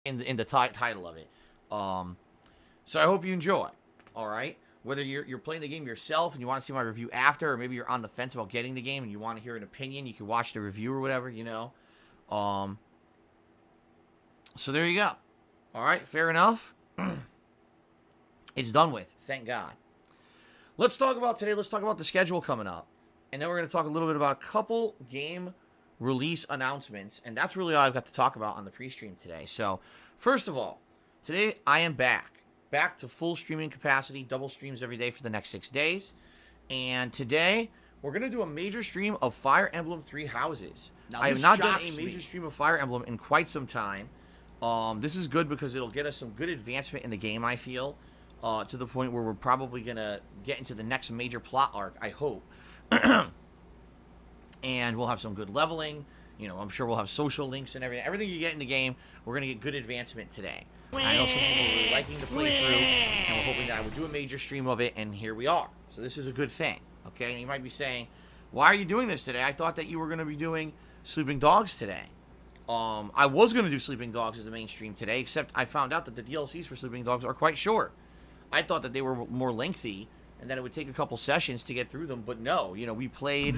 in the title of it. So I hope you enjoy. All right. Whether you're playing the game yourself and you want to see my review after, or maybe you're on the fence about getting the game and you want to hear an opinion, you can watch the review or whatever, you know. So there you go. All right, fair enough. It's done with. Thank God. Let's talk about today. Let's talk about the schedule coming up. And then we're going to talk a little bit about a couple game release announcements. And that's really all I've got to talk about on the pre-stream today. So, first of all, today I am back to full streaming capacity, double streams every day for the next 6 days. And today, we're going to do a major stream of Fire Emblem Three Houses. Now, I have not done a major stream of Fire Emblem in quite some time. This is good because it'll get us some good advancement in the game, I feel, to the point where we're probably going to get into the next major plot arc, I hope. And we'll have some good leveling. You know, I'm sure we'll have social links and everything. Everything you get in the game, we're going to get good advancement today. I know some people are really liking the playthrough, and we're hoping that I would do a major stream of it, and here we are. So this is a good thing, okay? And you might be saying, why are you doing this today? I thought that you were going to be doing Sleeping Dogs today. I was going to do Sleeping Dogs as the main stream today, except I found out that the DLCs for Sleeping Dogs are quite short. I thought that they were more lengthy, and that it would take a couple sessions to get through them, but no. You know, we played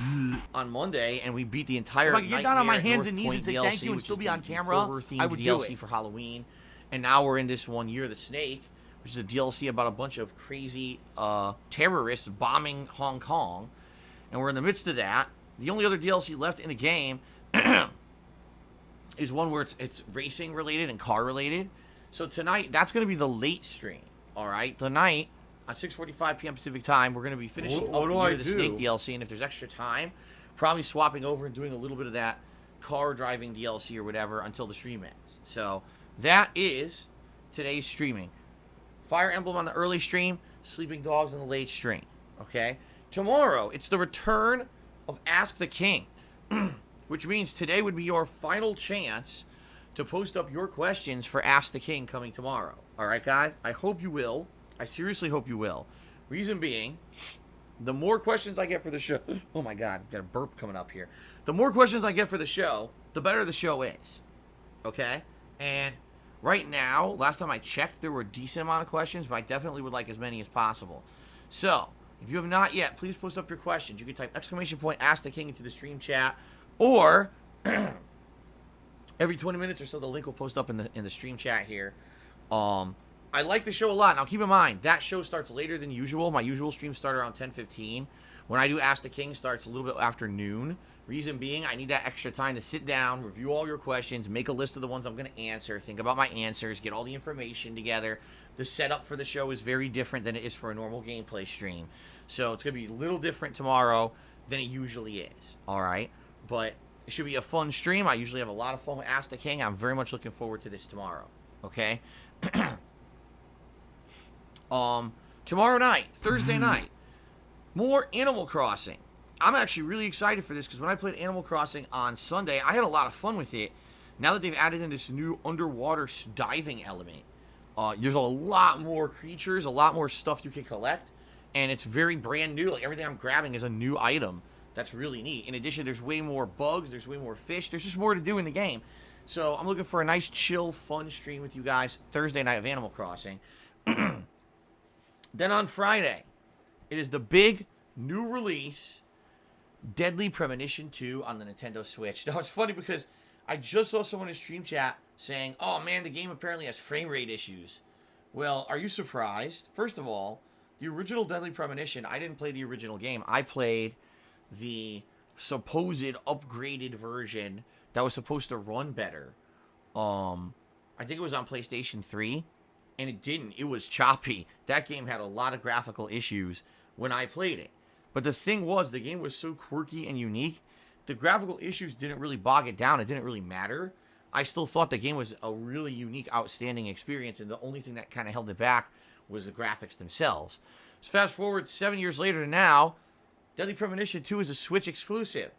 on Monday, and we beat the entire If I could get down on my hands and knees Point and say DLC, thank you and which still is be the on camera, horror-themed I would do DLC it. for Halloween. And now we're in this one, Year of the Snake, which is a DLC about a bunch of crazy terrorists bombing Hong Kong. And we're in the midst of that. The only other DLC left in the game is one where it's racing related and car related. So tonight, that's going to be the late stream. All right, tonight at 6:45 p.m. Pacific time, we're going to be finishing up the Year of the Snake DLC, and if there's extra time, probably swapping over and doing a little bit of that car driving DLC or whatever until the stream ends. So that is today's streaming. Fire Emblem on the early stream, Sleeping Dogs on the late stream. Okay? Tomorrow, it's the return of Ask the King, which means today would be your final chance to post up your questions for Ask the King coming tomorrow. All right, guys? I hope you will. I seriously hope you will. Reason being, the more questions I get for the show... Oh, my God. I've got a burp coming up here. The more questions I get for the show, the better the show is. Okay? And right now, last time I checked, there were a decent amount of questions, but I definitely would like as many as possible. So, if you have not yet, please post up your questions. You can type ! Ask the King into the stream chat, or every 20 minutes or so, the link will post up in the stream chat here. I like the show a lot. Now, keep in mind, that show starts later than usual. My usual streams start around 10:15. When I do Ask the King, starts a little bit after noon. Reason being, I need that extra time to sit down, review all your questions, make a list of the ones I'm going to answer, think about my answers, get all the information together. The setup for the show is very different than it is for a normal gameplay stream. So it's going to be a little different tomorrow than it usually is. All right? But it should be a fun stream. I usually have a lot of fun with Ask the King. I'm very much looking forward to this tomorrow. Okay? Tomorrow night, Thursday night, more Animal Crossing. I'm actually really excited for this because when I played Animal Crossing on Sunday, I had a lot of fun with it. Now that they've added in this new underwater diving element, there's a lot more creatures, a lot more stuff you can collect, and it's very brand new. Like, everything I'm grabbing is a new item. That's really neat. In addition, there's way more bugs, there's way more fish, there's just more to do in the game. So I'm looking for a nice, chill, fun stream with you guys Thursday night of Animal Crossing. Then on Friday, it is the big new release, Deadly Premonition 2 on the Nintendo Switch. Now, it's funny because I just saw someone in stream chat saying, oh man, the game apparently has frame rate issues. Well, are you surprised? First of all, the original Deadly Premonition, I didn't play the original game. I played the supposed upgraded version that was supposed to run better. I think it was on PlayStation 3. And it didn't. It was choppy. That game had a lot of graphical issues when I played it. But the thing was, the game was so quirky and unique, the graphical issues didn't really bog it down. It didn't really matter. I still thought the game was a really unique, outstanding experience, and the only thing that kind of held it back was the graphics themselves. So fast forward 7 years later to now, Deadly Premonition 2 is a Switch exclusive.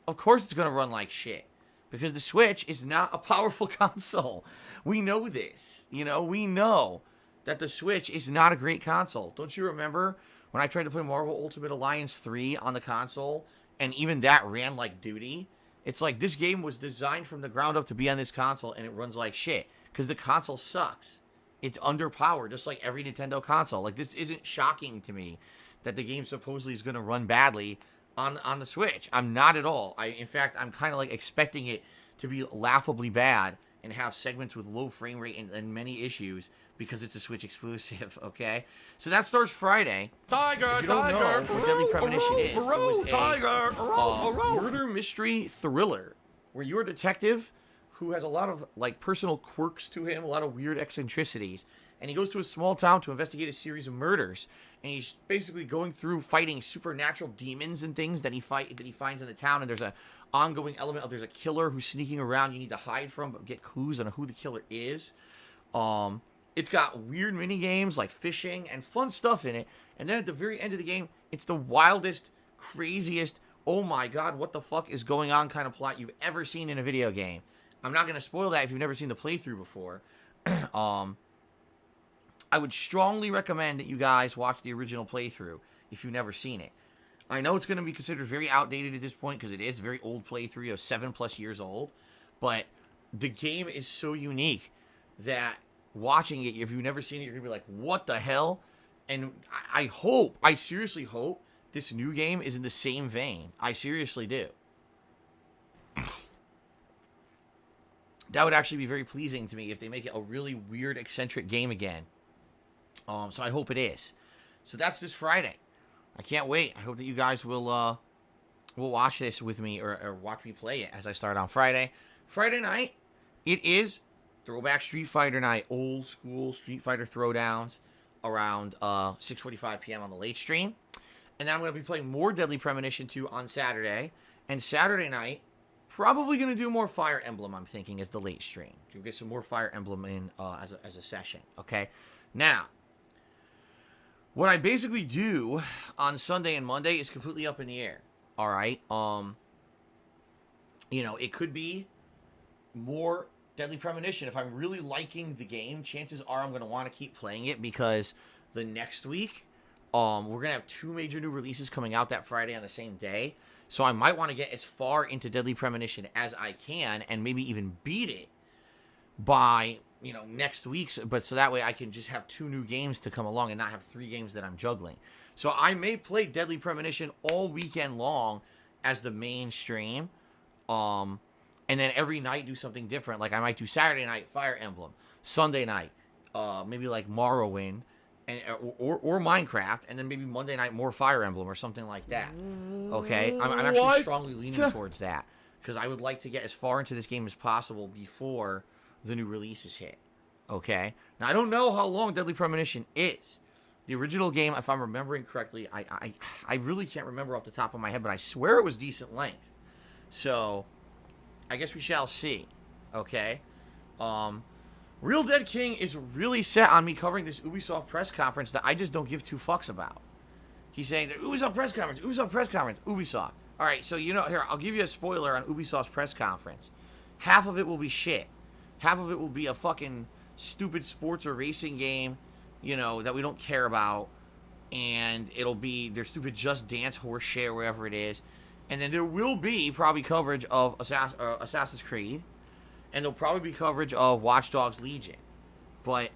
Of course it's going to run like shit, because the Switch is not a powerful console. We know this. You know, we know that the Switch is not a great console. Don't you remember when I tried to play Marvel Ultimate Alliance 3 on the console, and even that ran like duty? It's like this game was designed from the ground up to be on this console, and it runs like shit. because the console sucks. It's underpowered, just like every Nintendo console. Like, this isn't shocking to me that the game supposedly is going to run badly on the Switch. I'm not at all. In fact, I'm kind of like expecting it to be laughably bad and have segments with low frame rate and many issues because it's a Switch exclusive, okay? So that starts Friday. Tiger, if you don't know what Deadly Premonition is, it was a murder mystery thriller where you're a detective who has a lot of like personal quirks to him, a lot of weird eccentricities, and he goes to a small town to investigate a series of murders. And he's basically going through fighting supernatural demons and things that he finds in the town. And there's a ongoing element of there's a killer who's sneaking around you need to hide from, but get clues on who the killer is. It's got weird mini games like fishing and fun stuff in it. And then at the very end of the game, it's the wildest, craziest, oh my god, what the fuck is going on kind of plot you've ever seen in a video game. I'm not going to spoil that if you've never seen the playthrough before. I would strongly recommend that you guys watch the original playthrough if you've never seen it. I know it's going to be considered very outdated at this point because it is a very old playthrough, 7+ years old. But the game is so unique that watching it, if you've never seen it, you're going to be like, what the hell? And I seriously hope this new game is in the same vein. I seriously do. That would actually be very pleasing to me if they make it a really weird, eccentric game again. So I hope it is. So that's this Friday. I can't wait. I hope that you guys will watch this with me or watch me play it as I start on Friday. Friday night, it is Throwback Street Fighter night. Old school Street Fighter throwdowns around 6:45 p.m. on the late stream. And then I'm going to be playing more Deadly Premonition 2 on Saturday. And Saturday night, probably going to do more Fire Emblem, I'm thinking, as the late stream. You'll get some more Fire Emblem in as a session, okay? Now, what I basically do on Sunday and Monday is completely up in the air, all right? It could be more Deadly Premonition. If I'm really liking the game, chances are I'm going to want to keep playing it because the next week, we're going to have 2 major new releases coming out that Friday on the same day. So I might want to get as far into Deadly Premonition as I can and maybe even beat it by, next week's. But so that way I can just have 2 new games to come along and not have 3 games that I'm juggling. So I may play Deadly Premonition all weekend long as the main stream. And then every night do something different. Like I might do Saturday night Fire Emblem, Sunday night, maybe like Morrowind, or Minecraft, and then maybe Monday night more Fire Emblem or something like that. Okay, I'm actually strongly leaning towards that because I would like to get as far into this game as possible before the new releases hit. Okay, now I don't know how long Deadly Premonition is. The original game, if I'm remembering correctly, I really can't remember off the top of my head, but I swear it was decent length. So I guess we shall see. Okay. Real Dead King is really set on me covering this Ubisoft press conference that I just don't give 2 fucks about. He's saying, Ubisoft press conference, Ubisoft. All right, so here, I'll give you a spoiler on Ubisoft's press conference. Half of it will be shit. Half of it will be a fucking stupid sports or racing game, that we don't care about. And it'll be their stupid Just Dance horse shit or wherever it is. And then there will be probably coverage of Assassin's Creed. And there'll probably be coverage of Watch Dogs Legion. But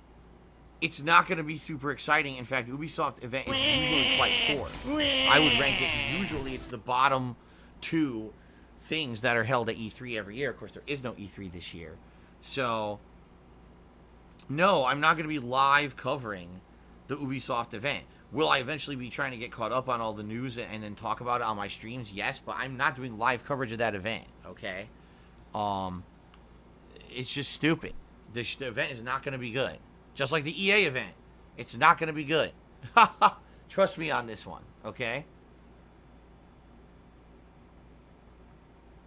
it's not going to be super exciting. In fact, Ubisoft event is usually quite poor. I would rank it, usually it's the bottom 2 things that are held at E3 every year. Of course, there is no E3 this year. So, no, I'm not going to be live covering the Ubisoft event. Will I eventually be trying to get caught up on all the news and then talk about it on my streams? Yes, but I'm not doing live coverage of that event, okay? It's just stupid. The event is not going to be good. Just like the EA event. It's not going to be good. Trust me on this one, okay?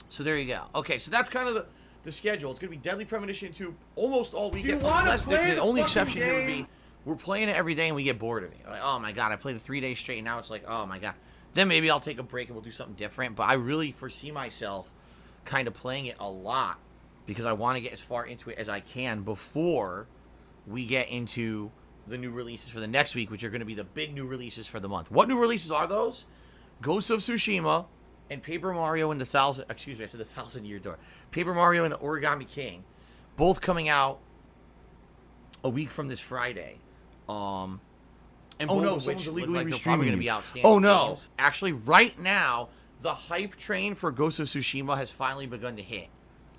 So there you go. Okay, so that's kind of the schedule. It's going to be Deadly Premonition 2 almost all weekend. The only exception here would be we're playing it every day and we get bored of it. Like, oh my god, I played it 3 days straight and now it's like, oh my god. Then maybe I'll take a break and we'll do something different. But I really foresee myself kind of playing it a lot because I want to get as far into it as I can before we get into the new releases for the next week, which are going to be the big new releases for the month. What new releases are those? Ghost of Tsushima and Paper Mario and the 1,000 Year Door. Paper Mario and the Origami King, both coming out a week from this Friday. And Oh no, both of someone's which illegally look like they're restreaming probably going to you. be outstanding. Oh no. games. Actually, right now, the hype train for Ghost of Tsushima has finally begun to hit.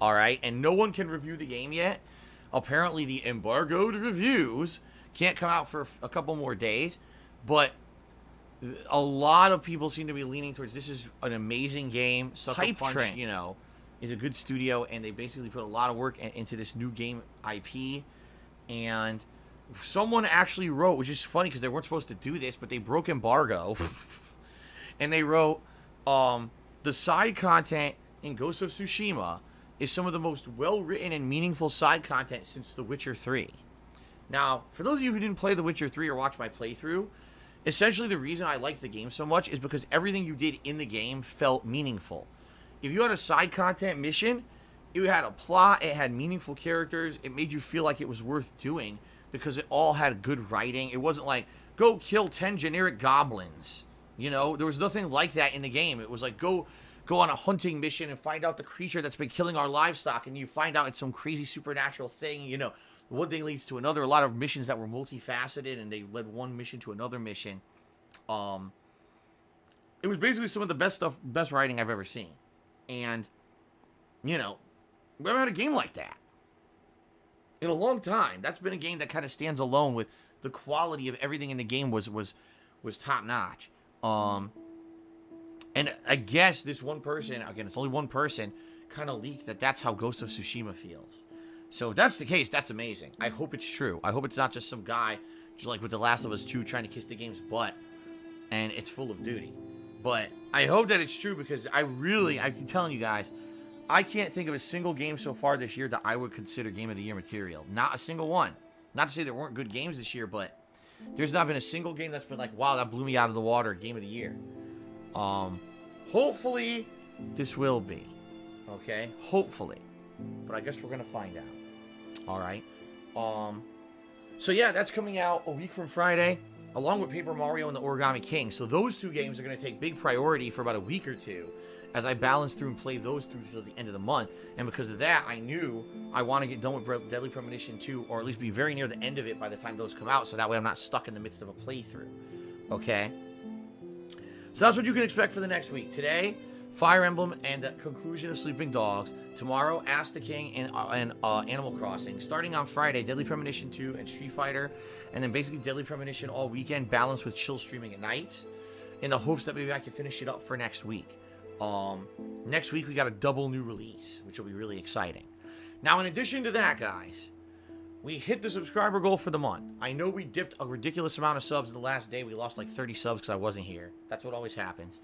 All right, and no one can review the game yet. Apparently, the embargoed reviews can't come out for a couple more days, but a lot of people seem to be leaning towards this is an amazing game. Sucker Hype Punch, Train, is a good studio, and they basically put a lot of work into this new game IP. And someone actually wrote, which is funny because they weren't supposed to do this, but they broke embargo, and they wrote, the side content in Ghost of Tsushima is some of the most well-written and meaningful side content since The Witcher 3. Now, for those of you who didn't play The Witcher 3 or watch my playthrough, essentially the reason I liked the game so much is because everything you did in the game felt meaningful. If you had a side content mission, it had a plot, it had meaningful characters, it made you feel like it was worth doing because it all had good writing. It wasn't like, go kill 10 generic goblins. There was nothing like that in the game. It was like, go on a hunting mission and find out the creature that's been killing our livestock, and you find out it's some crazy supernatural thing. One thing leads to another. A lot of missions that were multifaceted, and they led one mission to another mission. It was basically some of the best writing I've ever seen. And, we haven't had a game like that in a long time. That's been a game that kind of stands alone with the quality of everything in the game was top notch. And I guess this one person, again, it's only one person, kind of leaked that that's how Ghost of Tsushima feels. So if that's the case, that's amazing. I hope it's true. I hope it's not just some guy, just like with The Last of Us 2, trying to kiss the game's butt, and it's full of duty. But I hope that it's true because I've been telling you guys, I can't think of a single game so far this year that I would consider Game of the Year material. Not a single one. Not to say there weren't good games this year, but there's not been a single game that's been like, wow, that blew me out of the water, Game of the Year. Hopefully this will be. Okay? Hopefully. But I guess we're going to find out. All right. So yeah, that's coming out a week from Friday, along with Paper Mario and the Origami King. So those two games are going to take big priority for about a week or two as I balance through and play those through till the end of the month. And because of that, I knew I want to get done with Deadly Premonition 2, or at least be very near the end of it by the time those come out, so that way I'm not stuck in the midst of a playthrough. Okay? So that's what you can expect for the next week. Today, Fire Emblem and the conclusion of Sleeping Dogs. Tomorrow, Ask the King and Animal Crossing. Starting on Friday, Deadly Premonition 2 and Street Fighter. And then basically Deadly Premonition all weekend, balanced with chill streaming at night, in the hopes that maybe I can finish it up for next week. Next week, we got a double new release, which will be really exciting. Now, in addition to that, guys, we hit the subscriber goal for the month. I know we dipped a ridiculous amount of subs the last day. We lost like 30 subs because I wasn't here. That's what always happens.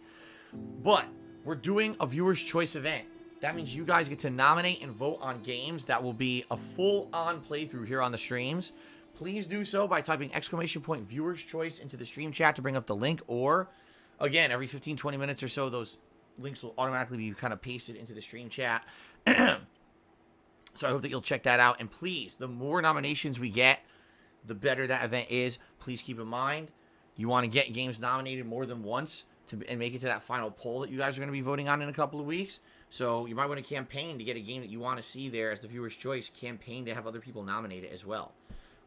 But we're doing a viewer's choice event. That means you guys get to nominate and vote on games that will be a full-on playthrough here on the streams. Please do so by typing !viewer's choice into the stream chat to bring up the link. Or, again, every 15-20 minutes or so, those links will automatically be kind of pasted into the stream chat. So I hope that you'll check that out. And please, the more nominations we get, the better that event is. Please keep in mind, you want to get games nominated more than once and make it to that final poll that you guys are going to be voting on in a couple of weeks. So you might want to campaign to get a game that you want to see there as the viewer's choice. Campaign to have other people nominate it as well.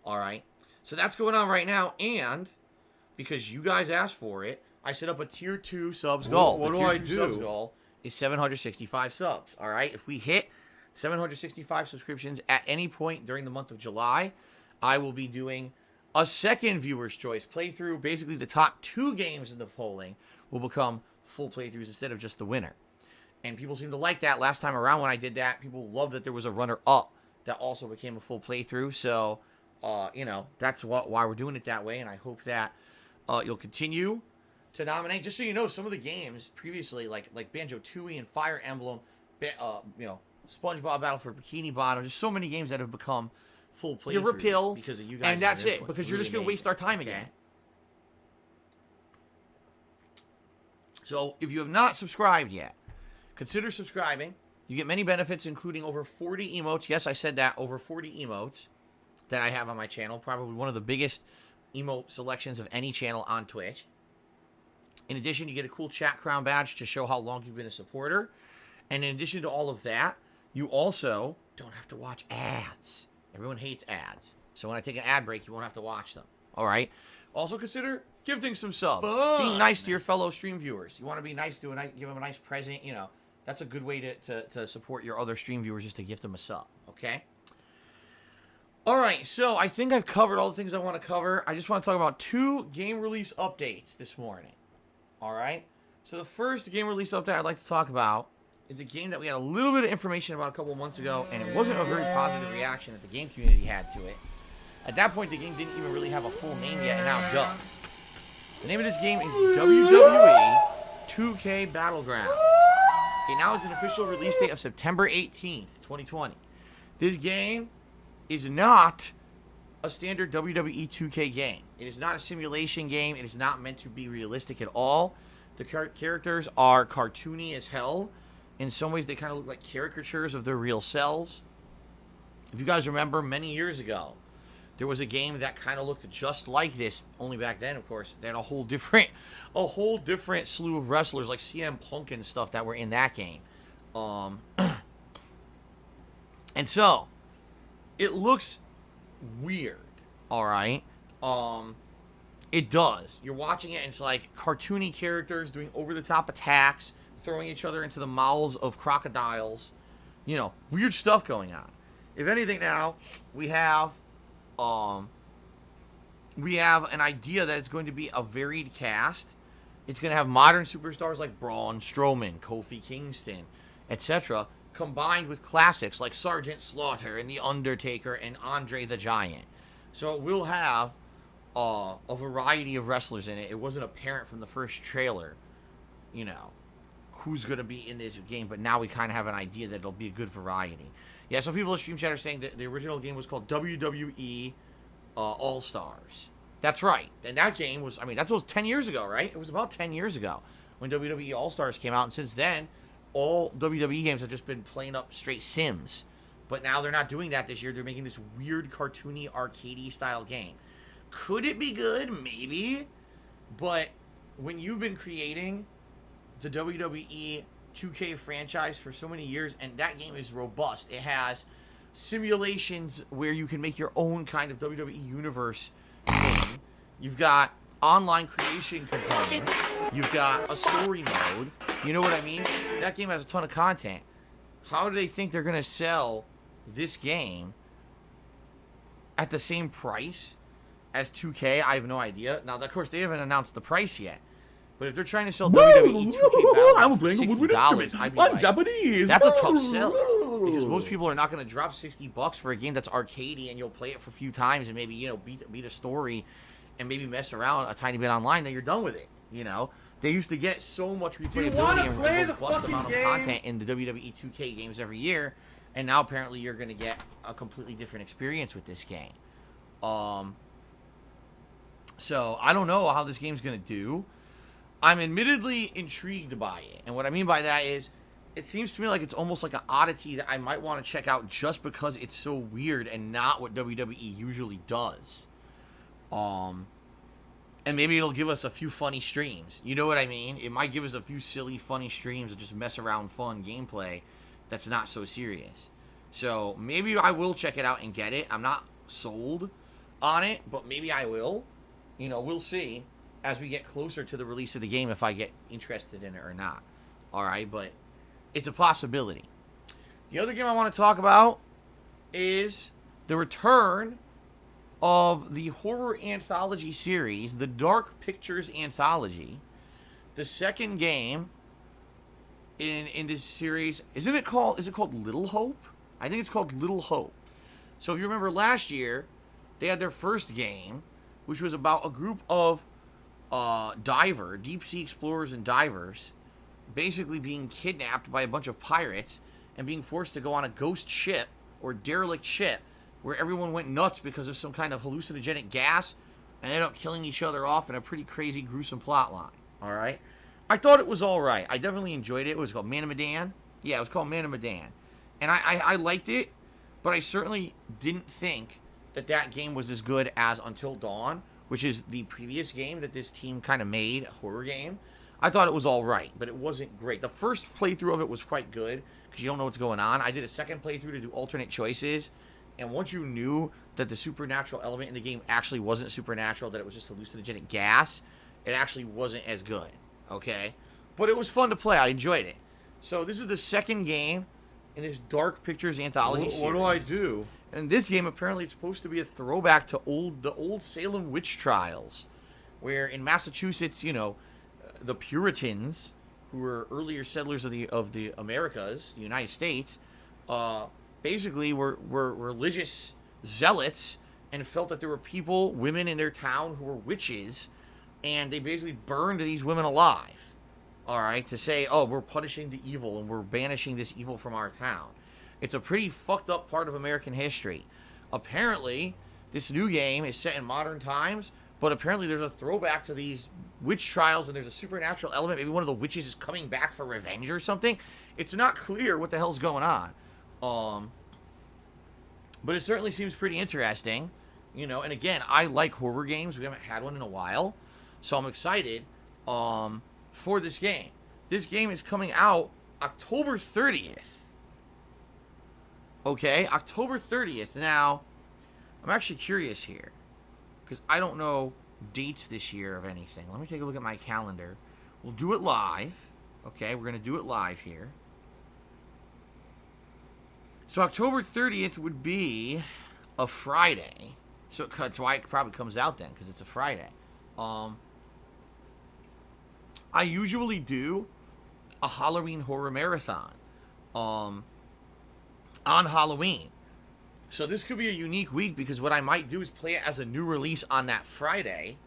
All right. So that's going on right now. And because you guys asked for it, I set up a tier 2 subs goal. What do I do? Subs goal is 765 subs. All right. If we hit 765 subscriptions at any point during the month of July, I will be doing a second viewer's choice playthrough. Basically, the top 2 games in the polling will become full playthroughs instead of just the winner. And people seem to like that. Last time around when I did that, people loved that there was a runner-up that also became a full playthrough. So, that's why we're doing it that way. And I hope that you'll continue to nominate. Just so you know, some of the games previously, like Banjo-Tooie and Fire Emblem, SpongeBob Battle for Bikini Bottom, there's so many games that have become full playthroughs. You're repeal, because of you guys. and that's it, because you're just going to waste our time again. Okay? So, if you have not subscribed yet, consider subscribing. You get many benefits, including over 40 emotes. Yes, I said that, over 40 emotes that I have on my channel. Probably one of the biggest emote selections of any channel on Twitch. In addition, you get a cool chat crown badge to show how long you've been a supporter. And in addition to all of that, you also don't have to watch ads. Everyone hates ads. So when I take an ad break, you won't have to watch them. All right? Also consider gifting some subs. Fun. Being nice to your fellow stream viewers. You want to be nice to give them a nice present, you know. That's a good way to support your other stream viewers, just to gift them a sub, okay? All right, so I think I've covered all the things I want to cover. I just want to talk about 2 game release updates this morning. All right? So the first game release update I'd like to talk about is a game that we had a little bit of information about a couple of months ago, and it wasn't a very positive reaction that the game community had to it. At that point, the game didn't even really have a full name yet, and now it does. The name of this game is WWE 2K Battlegrounds. It now has an official release date of September 18th, 2020. This game is not a standard WWE 2K game. It is not a simulation game. It is not meant to be realistic at all. The characters are cartoony as hell. In some ways, they kind of look like caricatures of their real selves. If you guys remember, many years ago, there was a game that kind of looked just like this. Only back then, of course, they had a whole different slew of wrestlers like CM Punk and stuff that were in that game. And so, it looks weird, all right? It does. You're watching it, and it's like cartoony characters doing over-the-top attacks, throwing each other into the mouths of crocodiles. You know, weird stuff going on. If anything now, we have an idea that it's going to be a varied cast. It's going to have modern superstars like Braun Strowman, Kofi Kingston, etc., combined with classics like Sergeant Slaughter and The Undertaker and Andre the Giant. So it will have a variety of wrestlers in it. It wasn't apparent from the first trailer, you know, who's going to be in this game, but now we kind of have an idea that it'll be a good variety. Yeah, some people in Stream Chat are saying that the original game was called WWE All-Stars. That's right. And that game was, that was 10 years ago, right? It was about 10 years ago when WWE All-Stars came out, and since then, all WWE games have just been plain up straight sims. But now they're not doing that this year. They're making this weird, cartoony, arcadey style game. Could it be good? Maybe. But when you've been creating the WWE 2K franchise for so many years, and that game is robust. It has simulations where you can make your own kind of WWE universe thing. You've got online creation components. You've got a story mode. You know what I mean? That game has a ton of content. How do they think they're going to sell this game at the same price as 2K? I have no idea. Now, of course, they haven't announced the price yet. But if they're trying to sell WWE 2K Battle for $60, I'd be like, Japanese. That's a tough sell. Because most people are not going to drop $60 for a game that's arcadey, and you'll play it for a few times and maybe, you know, beat a story and maybe mess around a tiny bit online, then you're done with it, you know? They used to get so much replayability and robust amount of content in the WWE 2K games every year, and now apparently you're going to get a completely different experience with this game. So I don't know how this game's going to do. I'm admittedly intrigued by it. And what I mean by that is, it seems to me like it's almost like an oddity that I might want to check out just because it's so weird and not what WWE usually does. And maybe it'll give us a few funny streams. You know what I mean? It might give us a few silly, funny streams of just mess around fun gameplay that's not so serious. So maybe I will check it out and get it. I'm not sold on it, but maybe I will. You know, we'll see as we get closer to the release of the game if I get interested in it or not. All right, but it's a possibility. The other game I want to talk about is the return of the horror anthology series, the Dark Pictures Anthology. The second game in this series, is it called Little Hope? I think it's called Little Hope. So if you remember last year, they had their first game, which was about a group of deep sea explorers and divers basically being kidnapped by a bunch of pirates and being forced to go on a ghost ship or derelict ship where everyone went nuts because of some kind of hallucinogenic gas and ended up killing each other off in a pretty crazy, gruesome plot line. All right? I thought it was all right. I definitely enjoyed it. It was called Man of Medan. Yeah, it was called Man of Medan. And I liked it, but I certainly didn't think that game was as good as Until Dawn, which is the previous game that this team kind of made, a horror game. I thought it was all right, but it wasn't great. The first playthrough of it was quite good because you don't know what's going on. I did a second playthrough to do alternate choices, And once you knew that the supernatural element in the game actually wasn't supernatural, that it was just hallucinogenic gas, it actually wasn't as good, okay? But it was fun to play. I enjoyed it. So this is the second game in this Dark Pictures anthology series. What do I do? And this game, apparently, it's supposed to be a throwback to the old Salem witch trials, where in Massachusetts, you know, the Puritans, who were earlier settlers of the Americas, the United States, basically were religious zealots and felt that there were people, women in their town who were witches, and they basically burned these women alive, all right, to say, oh, we're punishing the evil and we're banishing this evil from our town. It's a pretty fucked up part of American history. Apparently, this new game is set in modern times, but apparently there's a throwback to these witch trials and there's a supernatural element. Maybe one of the witches is coming back for revenge or something. It's not clear what the hell's going on. But it certainly seems pretty interesting, you know. And again, I like horror games. We haven't had one in a while, so I'm excited for this game. This game is coming out October 30th. Okay, October 30th. Now, I'm actually curious here because I don't know dates this year of anything. Let me take a look at my calendar. We'll do it live. Okay, we're going to do it live here. So October 30th would be a Friday. So that's why it probably comes out then, because it's a Friday. I usually do a Halloween horror marathon on Halloween. So this could be a unique week because what I might do is play it as a new release on that Friday.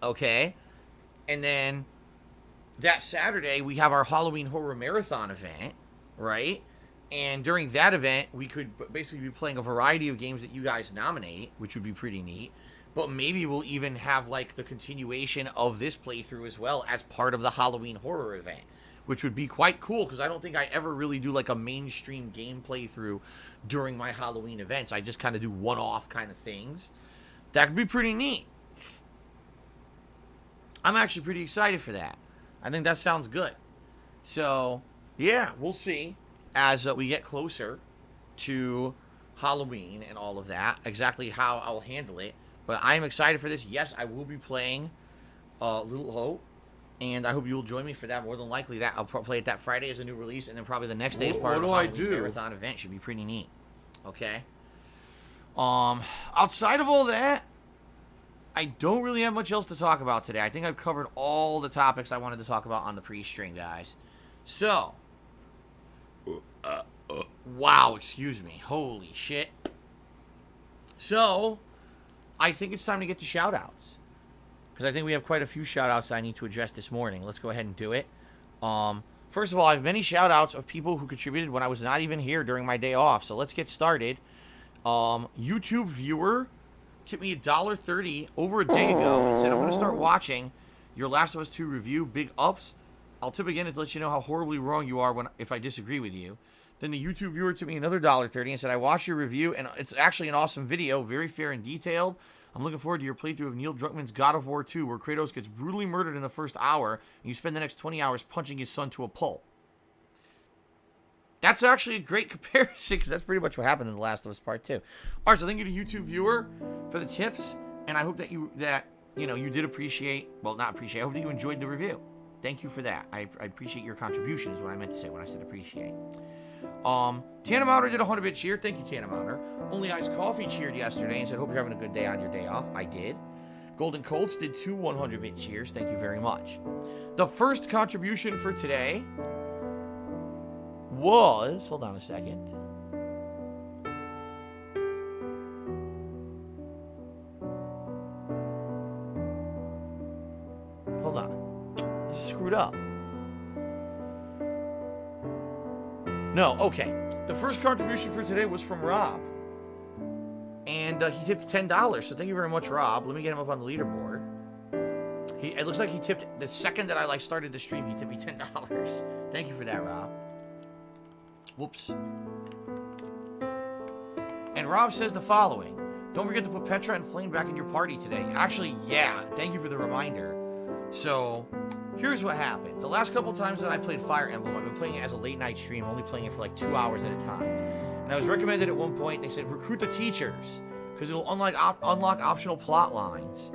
Okay? And then that Saturday we have our Halloween horror marathon event, right? And during that event, we could basically be playing a variety of games that you guys nominate, which would be pretty neat. But maybe we'll even have, like, the continuation of this playthrough as well as part of the Halloween horror event, which would be quite cool because I don't think I ever really do, like, a mainstream game playthrough during my Halloween events. I just kind of do one-off kind of things. That could be pretty neat. I'm actually pretty excited for that. I think that sounds good. So, yeah, we'll see as we get closer to Halloween and all of that, exactly how I'll handle it. But I am excited for this. Yes, I will be playing Little Hope, and I hope you'll join me for that. More than likely, that I'll play it that Friday as a new release, and then probably the next day as part of the Halloween marathon event. Should be pretty neat. Okay. Outside of all that, I don't really have much else to talk about today. I think I've covered all the topics I wanted to talk about on the pre-stream, guys. So, wow, excuse me. Holy shit. So, I think it's time to get to shout-outs. Because I think we have quite a few shout-outs I need to address this morning. Let's go ahead and do it. First of all, I have many shout-outs of people who contributed when I was not even here during my day off. So let's get started. YouTube viewer tipped me $1.30 over a day ago and said, I'm going to start watching your Last of Us 2 review. Big ups. I'll tip again to let you know how horribly wrong you are if I disagree with you. Then the YouTube viewer tipped me another $1.30 and said, I watched your review, and it's actually an awesome video, very fair and detailed. I'm looking forward to your playthrough of Neil Druckmann's God of War 2, where Kratos gets brutally murdered in the first hour, and you spend the next 20 hours punching his son to a pulp. That's actually a great comparison, because that's pretty much what happened in The Last of Us Part 2. All right, so thank you to YouTube viewer for the tips, and I hope that you did appreciate, well, not appreciate, I hope that you enjoyed the review. Thank you for that. I appreciate your contribution is what I meant to say when I said appreciate. Tana Mounder did a 100-bit cheer. Thank you, Tana Mounder. Only Ice Coffee cheered yesterday and said, hope you're having a good day on your day off. I did. Golden Colts did 2 100-bit cheers. Thank you very much. The first contribution for today was... Hold on a second. Hold on. This is screwed up. No, okay. The first contribution for today was from Rob. And he tipped $10, so thank you very much, Rob. Let me get him up on the leaderboard. It looks like he tipped, the second that I started the stream, he tipped me $10. Thank you for that, Rob. Whoops. And Rob says the following. Don't forget to put Petra and Flame back in your party today. Actually, yeah, thank you for the reminder. So... here's what happened. The last couple times that I played Fire Emblem, I've been playing it as a late night stream, only playing it for like 2 hours at a time. And I was recommended at one point, they said, recruit the teachers, because it'll unlock optional plot lines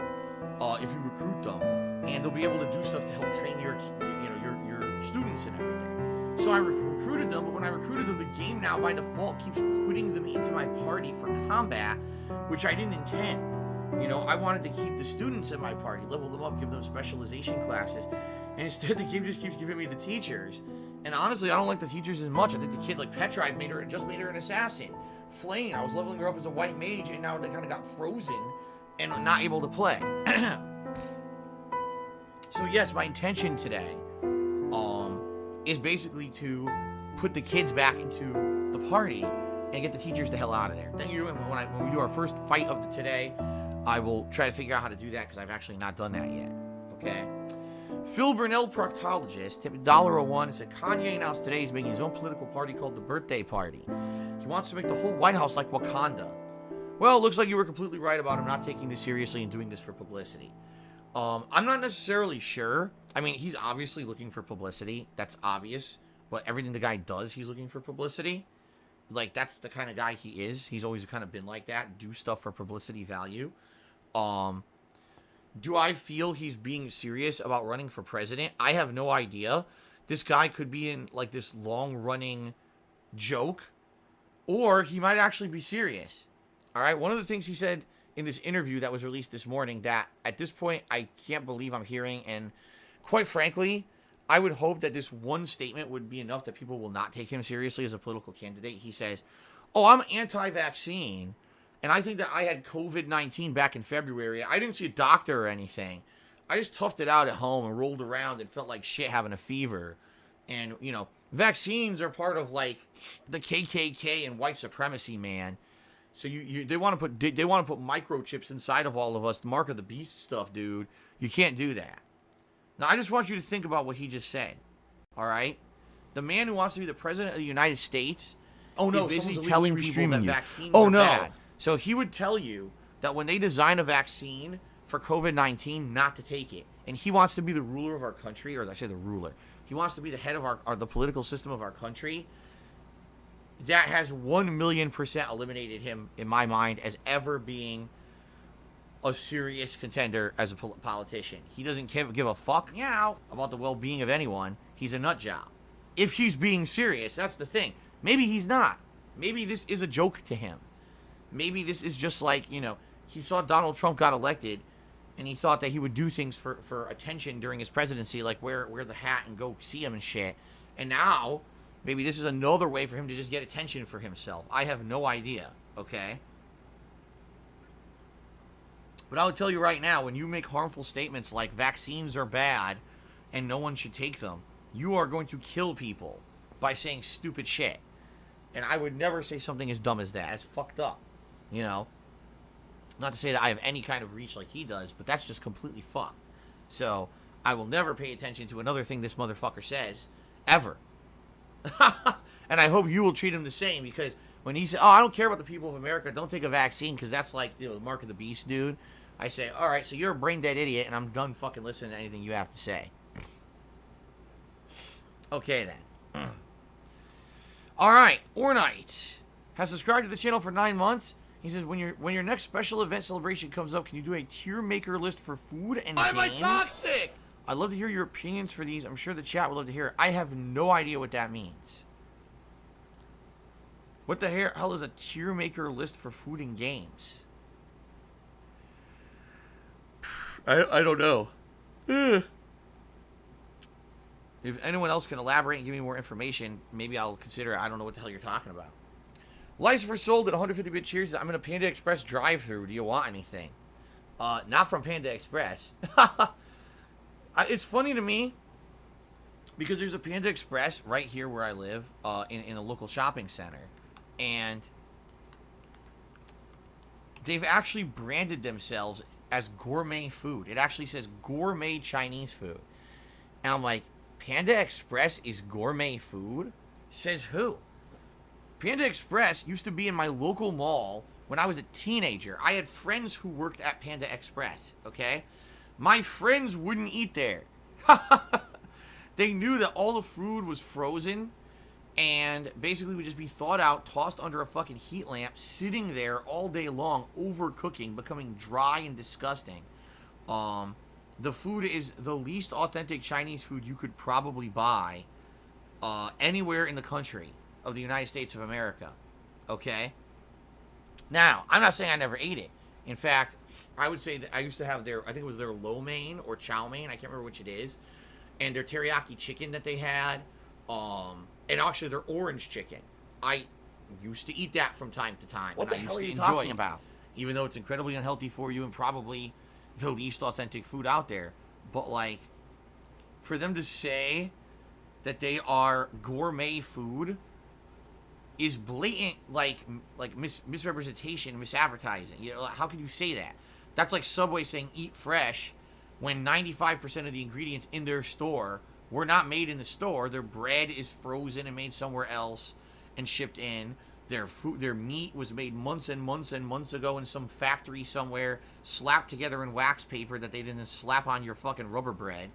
if you recruit them, and they'll be able to do stuff to help train your students and everything. So I recruited them, but when I recruited them, the game now by default keeps putting them into my party for combat, which I didn't intend. I wanted to keep the students in my party, level them up, give them specialization classes, and instead the game just keeps giving me the teachers. And honestly, I don't like the teachers as much. I think the kid, like Petra, just made her an assassin. Flame, I was leveling her up as a white mage, and now they kind of got frozen and I'm not able to play. So yes, my intention today is basically to put the kids back into the party and get the teachers the hell out of there. Then when we do our first fight of today, I will try to figure out how to do that because I've actually not done that yet. Okay. Phil Burnell, proctologist, tipped $1.01 and said Kanye announced today he's making his own political party called the Birthday Party. He wants to make the whole White House like Wakanda. Well, it looks like you were completely right about him not taking this seriously and doing this for publicity. I'm not necessarily sure. I mean, he's obviously looking for publicity. That's obvious. But everything the guy does, he's looking for publicity. Like, that's the kind of guy he is. He's always kind of been like that. Do stuff for publicity value. Do I feel he's being serious about running for president? I have no idea. This guy could be in, like, this long-running joke. Or he might actually be serious. All right? One of the things he said in this interview that was released this morning that, at this point, I can't believe I'm hearing. And, quite frankly, I would hope that this one statement would be enough that people will not take him seriously as a political candidate. He says, oh, I'm anti-vaccine, and I think that I had COVID-19 back in February. I didn't see a doctor or anything. I just toughed it out at home and rolled around and felt like shit having a fever. And, vaccines are part of, like, the KKK and white supremacy, man. So they want to put microchips inside of all of us, mark of the beast stuff, dude. You can't do that. Now, I just want you to think about what he just said. All right? The man who wants to be the president of the United States is basically telling people that vaccines are bad. So he would tell you that when they design a vaccine for COVID-19, not to take it. And he wants to be the ruler of our country, or I say the ruler. He wants to be the head of the political system of our country. That has 1,000,000% eliminated him, in my mind, as ever being a serious contender as a politician. He doesn't give a fuck about the well-being of anyone. He's a nut job. If he's being serious, that's the thing. Maybe he's not. Maybe this is a joke to him. Maybe this is just like, he saw Donald Trump got elected, and he thought that he would do things for attention during his presidency, like wear the hat and go see him and shit. And now, maybe this is another way for him to just get attention for himself. I have no idea, okay? But I'll tell you right now, when you make harmful statements like vaccines are bad and no one should take them, you are going to kill people by saying stupid shit. And I would never say something as dumb as that. It's fucked up, Not to say that I have any kind of reach like he does, but that's just completely fucked. So I will never pay attention to another thing this motherfucker says, ever. And I hope you will treat him the same, because when he said, oh, I don't care about the people of America, don't take a vaccine because that's like the mark of the beast, dude. I say, all right, so you're a brain dead idiot, and I'm done fucking listening to anything you have to say. Okay, then. All right, Ornite has subscribed to the channel for 9 months. He says, when your next special event celebration comes up, can you do a tier maker list for food and games? Am I toxic? I'd love to hear your opinions for these. I'm sure the chat would love to hear it. I have no idea what that means. What the hell is a tier maker list for food and games? I don't know. If anyone else can elaborate and give me more information, maybe I'll consider it. I don't know what the hell you're talking about. Lucifer sold at 150-bit cheers. I'm in a Panda Express drive-thru. Do you want anything? Not from Panda Express. It's funny to me because there's a Panda Express right here where I live in a local shopping center. And they've actually branded themselves as gourmet food. It actually says gourmet Chinese food. And I'm like, Panda Express is gourmet food? Says who? Panda Express used to be in my local mall when I was a teenager. I had friends who worked at Panda Express, okay? My friends wouldn't eat there. They knew that all the food was frozen, and basically would just be thawed out, tossed under a fucking heat lamp, sitting there all day long, overcooking, becoming dry and disgusting. The food is the least authentic Chinese food you could probably buy anywhere in the country of the United States of America. Okay? Now, I'm not saying I never ate it. In fact, I would say that I used to have I think it was their lo mein or chow mein, I can't remember which it is, and their teriyaki chicken that they had, and actually their orange chicken. I used to eat that from time to time. What and the I hell used are to you enjoy talking it, about? even though it's incredibly unhealthy for you and probably the least authentic food out there. But, like, for them to say that they are gourmet food is blatant, like misrepresentation, misadvertising. You know, how can you say that? That's like Subway saying eat fresh when 95% of the ingredients in their store were not made in the store. Their bread is frozen and made somewhere else and shipped in. Their food, their meat was made months and months and months ago in some factory somewhere, slapped together in wax paper that they then slap on your fucking rubber bread.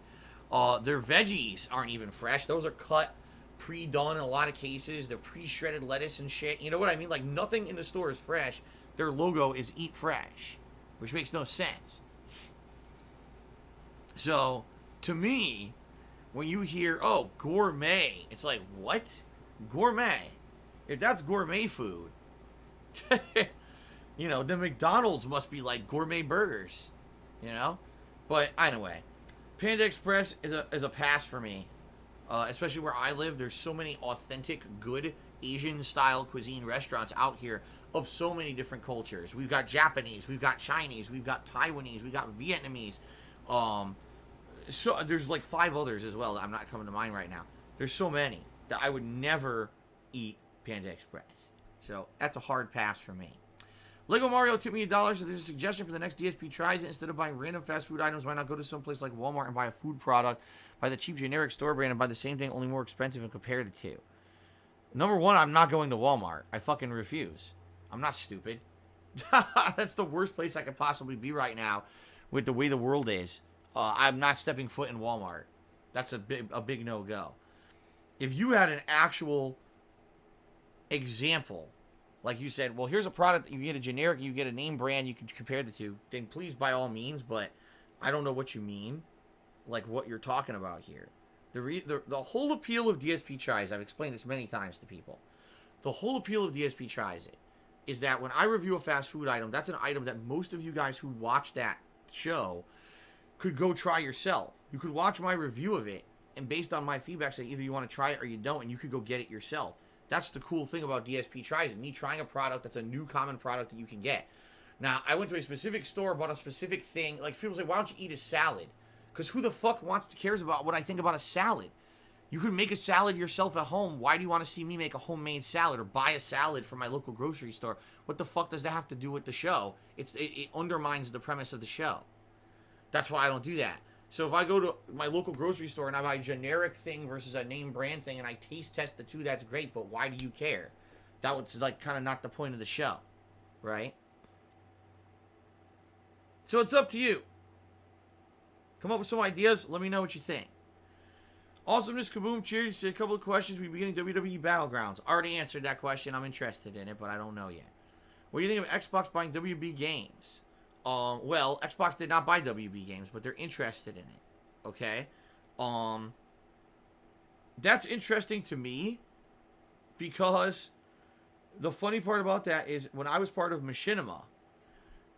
Their veggies aren't even fresh. Those are cut, pre-done in a lot of cases. They're pre-shredded lettuce and shit. You know what I mean? Like, nothing in the store is fresh. Their logo is Eat Fresh, which makes no sense. So, to me, when you hear, oh, gourmet, it's like, what? Gourmet? If that's gourmet food, you know, the McDonald's must be like gourmet burgers, you know? But anyway, Panda Express is a pass for me. Especially where I live, there's so many authentic, good Asian-style cuisine restaurants out here of so many different cultures. We've got Japanese, we've got Chinese, we've got Taiwanese, we've got Vietnamese. So there's like 5 others as well that I'm not coming to mind right now. There's so many that I would never eat Panda Express. So that's a hard pass for me. Lego Mario tipped me $1. So there's a suggestion for the next DSP tries it. Instead of buying random fast food items, why not go to some place like Walmart and buy a food product, buy the cheap generic store brand, and buy the same thing, only more expensive, and compare the two? Number one, I'm not going to Walmart. I fucking refuse. I'm not stupid. That's the worst place I could possibly be right now with the way the world is. I'm not stepping foot in Walmart. That's a big no-go. If you had an actual example, like you said, well, here's a product, you get a generic, you get a name brand, you can compare the two, then please, by all means, but I don't know what you mean, like what you're talking about here. The whole appeal of DSP Tries, I've explained this many times to people, the whole appeal of DSP Tries is that when I review a fast food item, that's an item that most of you guys who watch that show could go try yourself. You could watch my review of it, and based on my feedback, say either you want to try it or you don't, and you could go get it yourself. That's the cool thing about DSP Tries, and me trying a product that's a new common product that you can get. Now, I went to a specific store, bought a specific thing. Like, people say, why don't you eat a salad? Because who the fuck cares about what I think about a salad? You could make a salad yourself at home. Why do you want to see me make a homemade salad or buy a salad from my local grocery store? What the fuck does that have to do with the show? It undermines the premise of the show. That's why I don't do that. So if I go to my local grocery store and I buy a generic thing versus a name brand thing and I taste test the two, that's great, but why do you care? That would, like, kind of not the point of the show, right? So it's up to you. Come up with some ideas. Let me know what you think. Awesomeness Kaboom Cheers. You said a couple of questions. We beginning WWE Battlegrounds. Already answered that question. I'm interested in it, but I don't know yet. What do you think of Xbox buying WB Games? Well, Xbox did not buy WB Games, but they're interested in it. Okay? That's interesting to me because the funny part about that is when I was part of Machinima,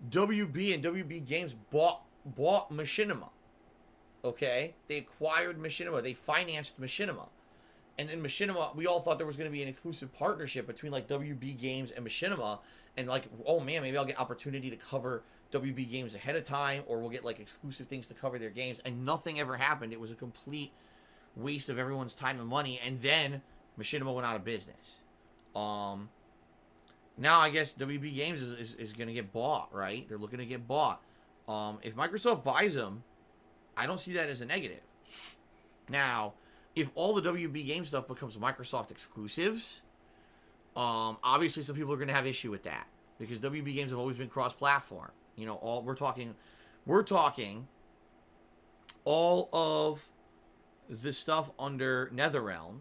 WB and WB Games bought Machinima. Okay? They acquired Machinima. They financed Machinima. And then Machinima, we all thought there was going to be an exclusive partnership between, like, WB Games and Machinima. And, like, oh, man, maybe I'll get opportunity to cover WB Games ahead of time, or we'll get, like, exclusive things to cover their games. And nothing ever happened. It was a complete waste of everyone's time and money. And then Machinima went out of business. Now I guess WB Games is going to get bought, right? They're looking to get bought. If Microsoft buys them, I don't see that as a negative. Now, if all the WB Game stuff becomes Microsoft exclusives, obviously some people are going to have issue with that because WB Games have always been cross-platform. You know, we're talking all of the stuff under NetherRealm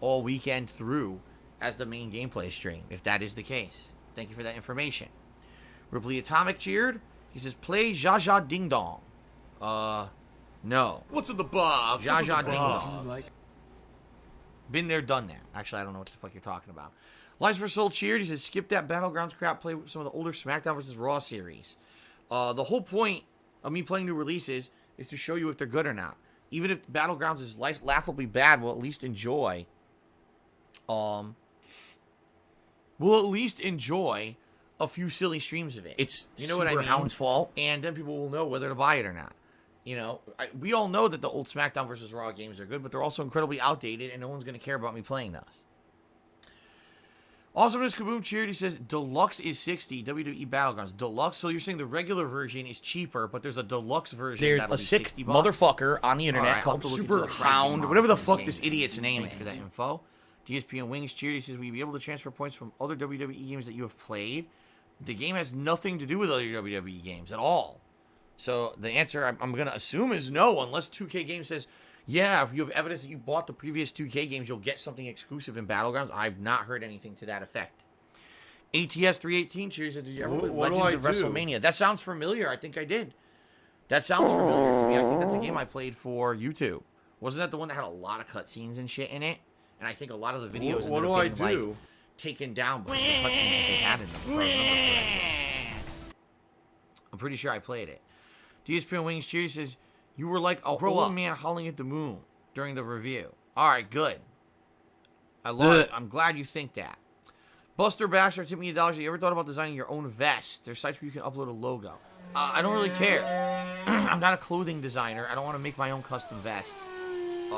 all weekend through as the main gameplay stream, if that is the case. Thank you for that information. Ripley Atomic cheered. He says, play Zha Zha Ding Dong. No. What's in the box? Zha Zha Ding box? Dong. Been there, done that. Actually, I don't know what the fuck you're talking about. Lies for Soul cheered. He says, skip that Battlegrounds crap. Play some of the older SmackDown vs. Raw series. The whole point of me playing new releases is to show you if they're good or not. Even if Battlegrounds is laughably bad, we'll at least enjoy. We'll at least enjoy a few silly streams of it. It's you know what I mean? Hound's fault. And then people will know whether to buy it or not. You know, we all know that the old SmackDown vs. Raw games are good, but they're also incredibly outdated, and no one's going to care about me playing those. Awesomeness Kaboom cheered. He says, Deluxe is $60, WWE Battlegrounds. Deluxe, so you're saying the regular version is cheaper, but there's a Deluxe version There's that'll a be sick $60. motherfucker on the internet All right, called I'll have to look Super into the pricing Hound, model whatever the for fuck game. this idiot's name Thank you for is. that info. DSP Wings cheered. He says, will you be able to transfer points from other WWE games that you have played? The game has nothing to do with other WWE games at all. So the answer I'm going to assume is no, unless 2K Games says, yeah, if you have evidence that you bought the previous 2K games, you'll get something exclusive in Battlegrounds. I've not heard anything to that effect. ATS 318 cheers. Did you ever play Legends of WrestleMania? That sounds familiar. I think I did. That sounds familiar to me. I think that's a game I played for YouTube. Wasn't that the one that had a lot of cutscenes and shit in it? And I think a lot of the videos What do I ended up getting, do? like, taken down by the cutscenes that they had in them. If I remember correctly. I'm pretty sure I played it. DSP Wings cheers says, you were like a old man howling at the moon during the review. All right, good. I love it. I'm glad you think that. Buster Baxter tipped me $1. Have you ever thought about designing your own vest? There's sites where you can upload a logo. I don't really care. I'm not a clothing designer. I don't want to make my own custom vest. It's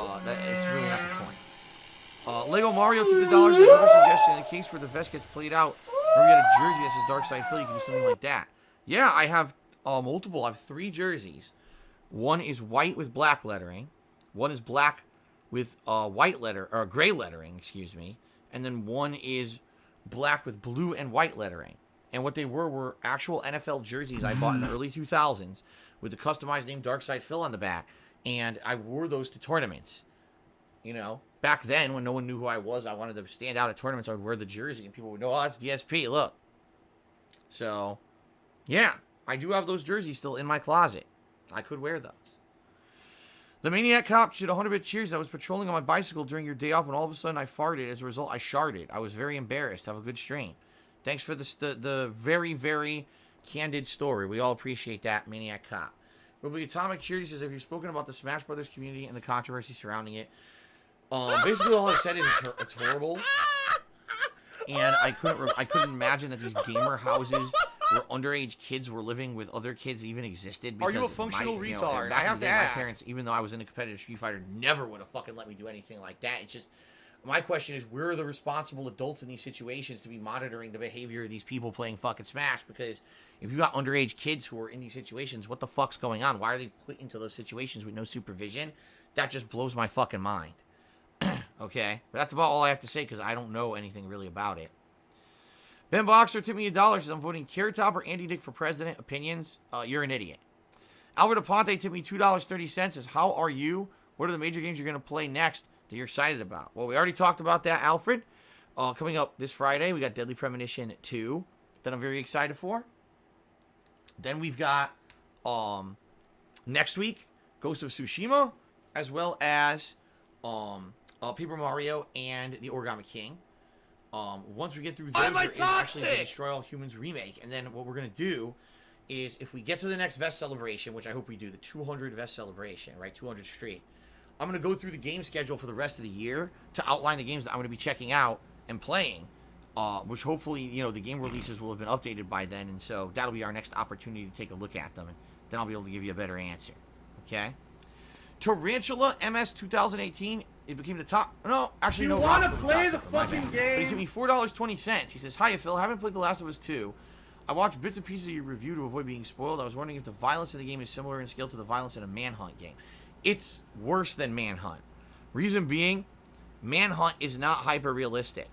really not the point. Lego Mario tipped $1. Another suggestion: in the case where the vest gets played out, or you get a jersey that says Dark Side Philly, you can do something like that. Yeah, I have multiple. I have 3 jerseys. One is white with black lettering. One is black with white letter or gray lettering, excuse me. And then one is black with blue and white lettering. And what they were actual NFL jerseys I bought in the early 2000s with the customized name Darkside Phil on the back. And I wore those to tournaments. You know, back then when no one knew who I was, I wanted to stand out at tournaments. I would wear the jersey and people would know, oh, that's DSP, look. So, yeah, I do have those jerseys still in my closet. I could wear those. The Maniac Cop should 100-bit cheers. I was patrolling on my bicycle during your day off when all of a sudden I farted. As a result, I sharded. I was very embarrassed. Have a good stream. Thanks for the very, very candid story. We all appreciate that, Maniac Cop. Ruby Atomic cheers says, have you spoken about the Smash Brothers community and the controversy surrounding it? Basically, all I said is it's horrible. And I couldn't imagine that these gamer houses where underage kids were living with other kids even existed. Are you a functional retard? I have to my ask. parents, even though I was in a competitive Street Fighter, never would have fucking let me do anything like that. It's just, my question is, where are the responsible adults in these situations to be monitoring the behavior of these people playing fucking Smash? Because if you got underage kids who are in these situations, what the fuck's going on? Why are they put into those situations with no supervision? That just blows my fucking mind. Okay? But that's about all I have to say because I don't know anything really about it. Ben Boxer tipped me $1. Says, I'm voting Carrot Top or Andy Dick for president. Opinions? You're an idiot. Albert Aponte tipped me $2.30. Says, how are you? What are the major games you're going to play next that you're excited about? Well, we already talked about that, Alfred. Coming up this Friday, we got Deadly Premonition 2 that I'm very excited for. Then we've got next week, Ghost of Tsushima, as well as Paper Mario and the Origami King. Once we get through those, there is actually the Destroy All Humans remake. And then what we're going to do is, if we get to the next Vest celebration, which I hope we do, the 200 Vest celebration, right, 200 straight, I'm going to go through the game schedule for the rest of the year to outline the games that I'm going to be checking out and playing, which hopefully, you know, the game releases will have been updated by then. And so that'll be our next opportunity to take a look at them. And then I'll be able to give you a better answer. Okay? Tarantula MS 2018. It became the top. No, actually, no. You want to play the fucking game? But he took me $4.20. He says, "Hiya, Phil. I haven't played The Last of Us 2. I watched bits and pieces of your review to avoid being spoiled. I was wondering if the violence in the game is similar in scale to the violence in a Manhunt game. It's worse than Manhunt. Reason being, Manhunt is not hyper realistic.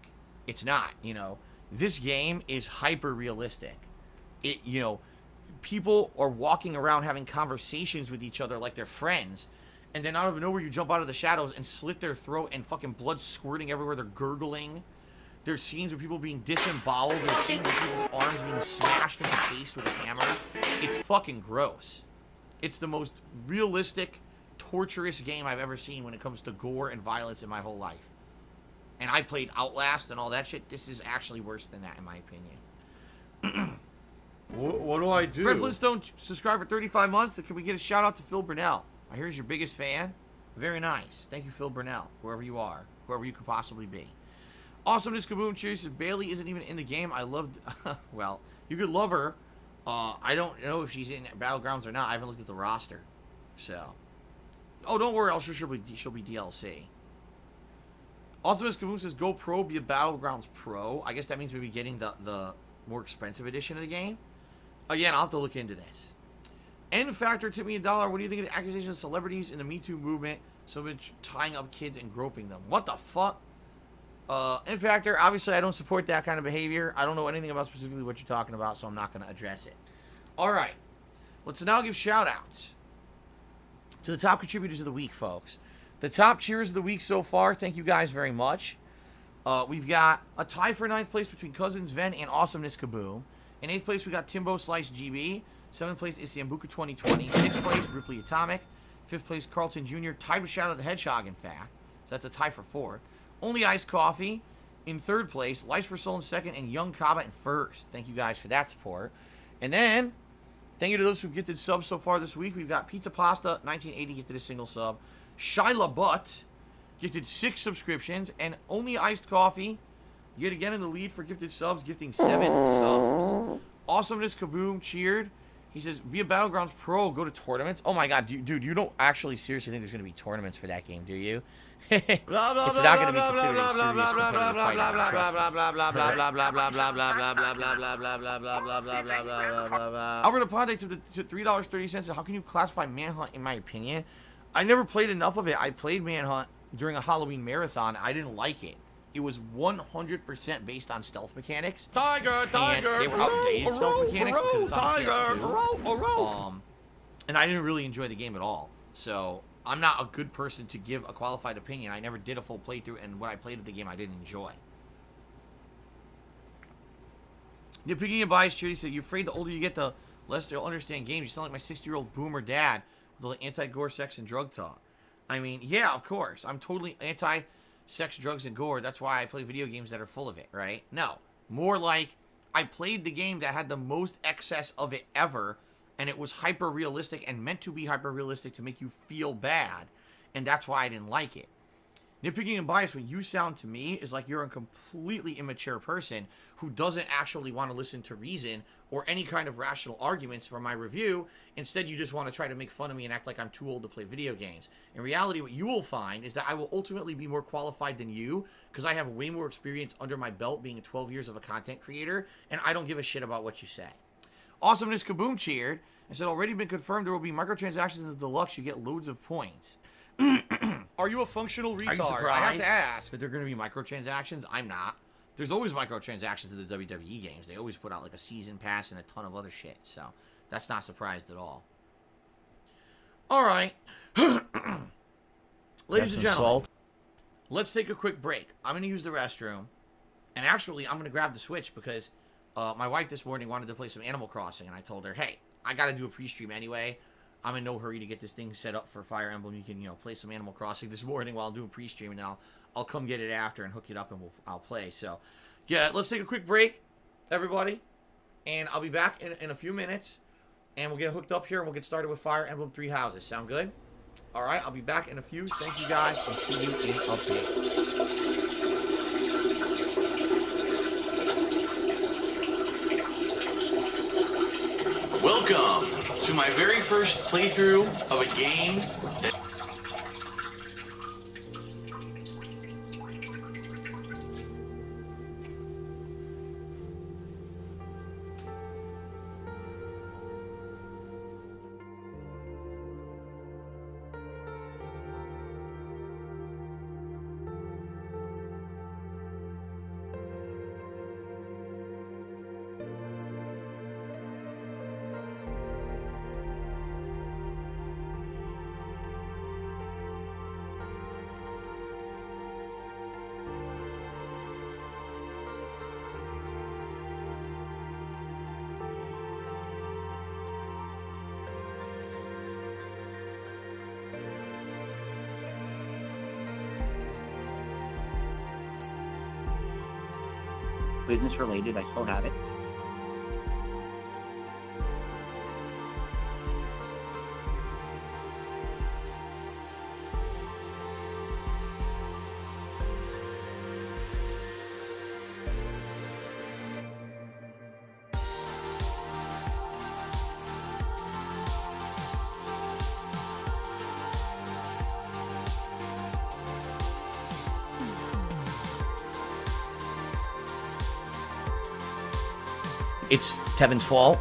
It's not. You know, this game is hyper realistic. People are walking around having conversations with each other like they're friends. and then out of nowhere you jump out of the shadows and slit their throat and fucking blood squirting everywhere. They're gurgling. There's scenes of people being disemboweled. There's scenes of people's arms being smashed into paste with a hammer. It's fucking gross. It's the most realistic, torturous game I've ever seen when it comes to gore and violence in my whole life. And I played Outlast and all that shit. This is actually worse than that, in my opinion. What do I do? Fred Flintstone subscribed for 35 months. Can we get a shout out to Phil Burnell? I hear he's your biggest fan. Very nice. Thank you, Phil Burnell, whoever you are, whoever you could possibly be. Awesomeness Kaboom Cheers says Bailey isn't even in the game. I loved. Well, you could love her. I don't know if she's in Battlegrounds or not. I haven't looked at the roster. So, oh, don't worry. I'm sure she'll be DLC. Awesomeness Kaboom says Go Pro, be a Battlegrounds Pro. I guess that means maybe getting the more expensive edition of the game. Again, I'll have to look into this. N Factor tipped me $1. What do you think of the accusations of celebrities in the Me Too movement? So much tying up kids and groping them. What the fuck? N Factor, obviously I don't support that kind of behavior. I don't know anything about specifically what you're talking about, so I'm not going to address it. Alright. Let's now give shout-outs to the top contributors of the week, folks. The top cheers of the week so far, thank you guys very much. We've got a tie for 9th place between Cousins Ven and Awesomeness Kaboom. In 8th place, we got Timbo Slice GB. 7th place is Sambuca 2020. 6th place, Ripley Atomic. 5th place, Carlton Jr. Tied with Shadow the Hedgehog, in fact. So that's a tie for 4th. Only Iced Coffee in 3rd place. Lice for Soul in 2nd. And Young Kaba in 1st. Thank you guys for that support. And then, thank you to those who gifted subs so far this week. We've got Pizza Pasta 1980 gifted a single sub. Shyla Butt gifted 6 subscriptions. And Only Iced Coffee, yet again in the lead for gifted subs, gifting 7 subs. Awesomeness Kaboom cheered. He says, be a Battlegrounds Pro, go to tournaments. Oh my god, dude, you don't actually seriously think there's going to be tournaments for that game, do you? It's not going to be considered a serious competitive fight. Albert Aponte to $3.30. How can you classify Manhunt in my opinion? I never played enough of it. I played Manhunt during a Halloween marathon. I didn't like it. It was 100% based on stealth mechanics. Tiger, They were outdated stealth mechanics because it's on PS2. And I didn't really enjoy the game at all. So I'm not a good person to give a qualified opinion. I never did a full playthrough, and when I played of the game, I didn't enjoy. Nitpicking and bias, Judy said, you're afraid the older you get, the less they'll understand games. You sound like my 60-year-old boomer dad with all the anti-gore, sex, and drug talk. I mean, yeah, of course. I'm totally anti-sex, drugs, and gore. That's why I play video games that are full of it, right? No. More like, I played the game that had the most excess of it ever, and it was hyper-realistic and meant to be hyper-realistic to make you feel bad, and that's why I didn't like it. Nitpicking and bias, what you sound to me is like you're a completely immature person who doesn't actually want to listen to reason or any kind of rational arguments for my review. Instead, you just want to try to make fun of me and act like I'm too old to play video games. In reality, what you will find is that I will ultimately be more qualified than you because I have way more experience under my belt being 12 years of a content creator, and I don't give a shit about what you say. Awesomeness Kaboom cheered and said, already been confirmed there will be microtransactions in the deluxe. You get loads of points. Are you a functional retard? Are you surprised I have to ask. that they're going to be microtransactions? I'm not. There's always microtransactions in the WWE games. They always put out like a season pass and a ton of other shit. So that's not surprised at all. All right. Ladies and gentlemen, let's take a quick break. I'm going to use the restroom. And actually, I'm going to grab the Switch because my wife this morning wanted to play some Animal Crossing. And I told her, hey, I got to do a pre-stream anyway. I'm in no hurry to get this thing set up for Fire Emblem. You can, play some Animal Crossing this morning while I'm doing pre-stream, and then I'll come get it after and hook it up, and I'll play. So, yeah, let's take a quick break, everybody, and I'll be back in a few minutes, and we'll get hooked up here, and we'll get started with Fire Emblem Three Houses. Sound good? All right, I'll be back in a few. Thank you guys, and see you in a bit. Welcome to my very first playthrough of a game that... business related. I still have it. It's Tevin's fault.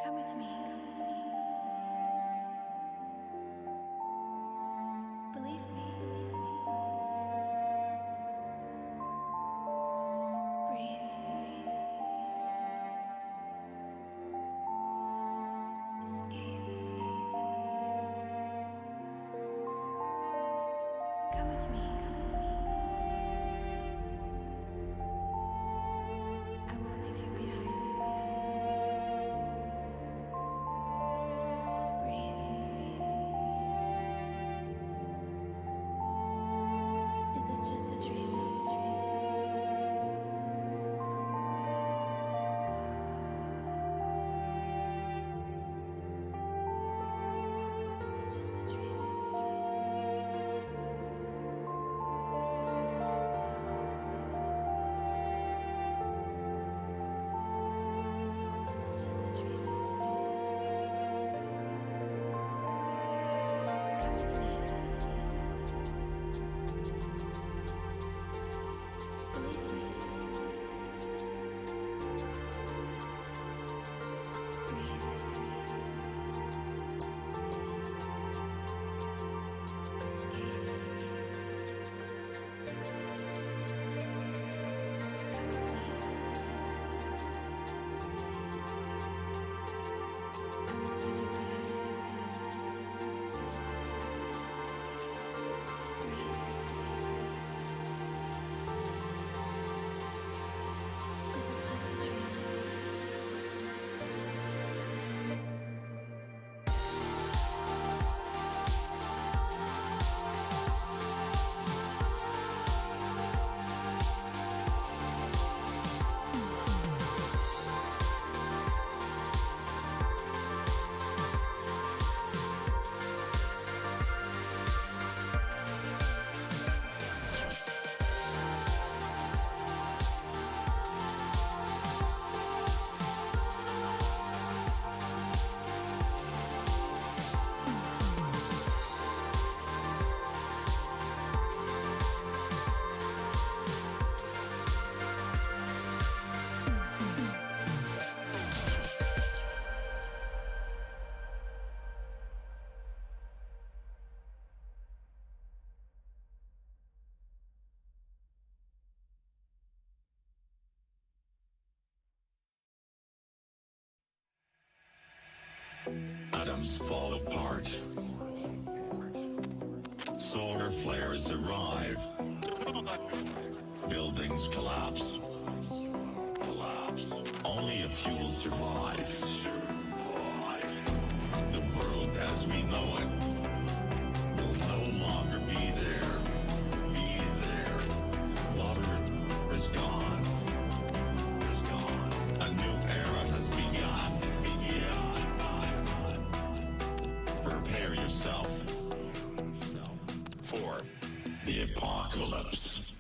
Come with me. Believe me. Breathe. Escape. Come with me. I won't leave you behind. Is this just a dream? Is this just a dream? Is this just a dream? Come with me. Believe me. Breathe. Escape. Come with me. I won't leave you behind. Breathe. This is just a dream. Atoms fall apart. Solar flares arrive. Buildings collapse. Only a few will survive. The world as we know it will no longer be there. Water is gone. A new era has begun. Prepare yourself for the apocalypse.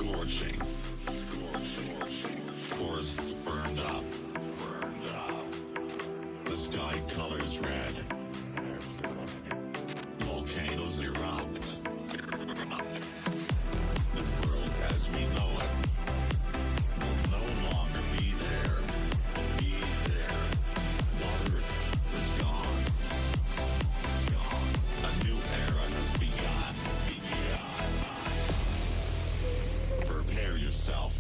Scorching. Forests burned up. The sky colors red. Volcanoes erupt. The world as we know it will no longer be there. Water is gone. A new era has begun. Prepare yourself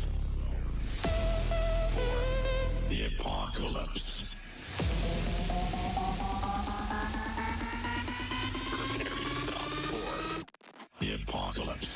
for the apocalypse. Prepare yourself for the apocalypse.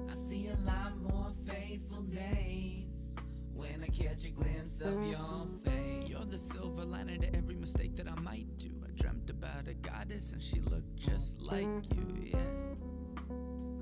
I see a lot more faithful days when I catch a glimpse of your face. You're the silver lining to every mistake that I might do. I dreamt about a goddess and she looked just like you, yeah.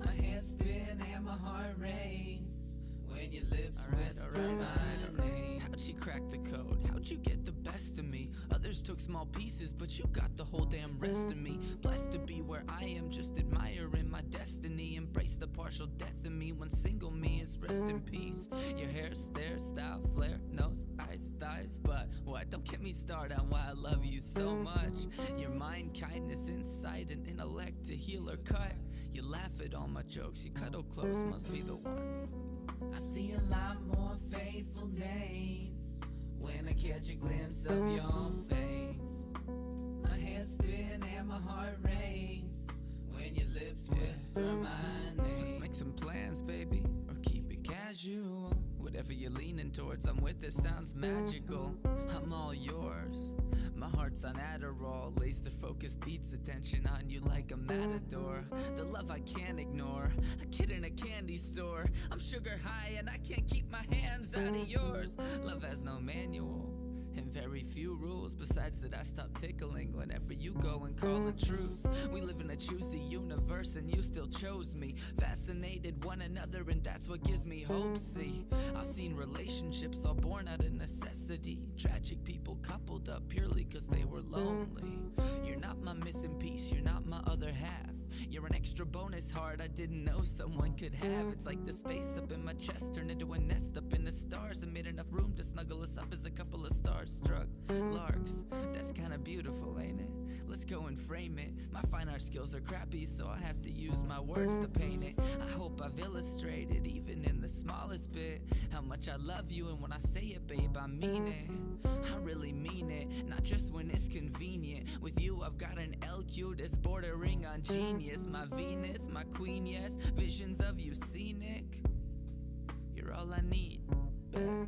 My head spin and my heart race when your lips whisper my name. How'd she crack the code? How'd you get the best of me? Others took small pieces, but you got the whole damn rest of me. Blessed to be where I am, just admiring my destiny. Embrace the partial death of me when single me is rest in peace. Your hair, stare, style, flare, nose, eyes, thighs. But what? Don't get me started on why I love you so much. Your mind, kindness, insight, and intellect to heal or cut. You laugh at all my jokes, you cuddle close, must be the one. I see a lot more faithful days when I catch a glimpse of your face. My head spin and my heart race when your lips whisper my name. Let's make some plans, baby, or keep it casual. Whatever you're leaning towards, I'm with it, sounds magical. I'm all yours. My heart's on Adderall, laser focus beats attention on you like a matador. The love I can't ignore, a kid in a candy store. I'm sugar high and I can't keep my hands out of yours. Love has no manual and very few rules. Besides that, I stop tickling whenever you go and call a truce. We live in a choosy universe and you still chose me. Fascinated one another and that's what gives me hope. See, I've seen relationships all born out of necessity. Tragic people coupled up purely cause they were lonely. You're not my missing piece, you're not my other half. You're an extra bonus heart I didn't know someone could have. It's like the space up in my chest turned into a nest up in the stars and made enough room to snuggle us up as a couple of stars struck larks. That's kinda beautiful, ain't it? Let's go and frame it. My fine art skills are crappy, so I have to use my words to paint it. I hope I've illustrated, even in the smallest bit, how much I love you, and when I say it, babe, I mean it. I really mean it, not just when it's convenient. With you, I've got an LQ that's bordering on genius. My Venus, my queen, yes, visions of you scenic. You're all I need, babe.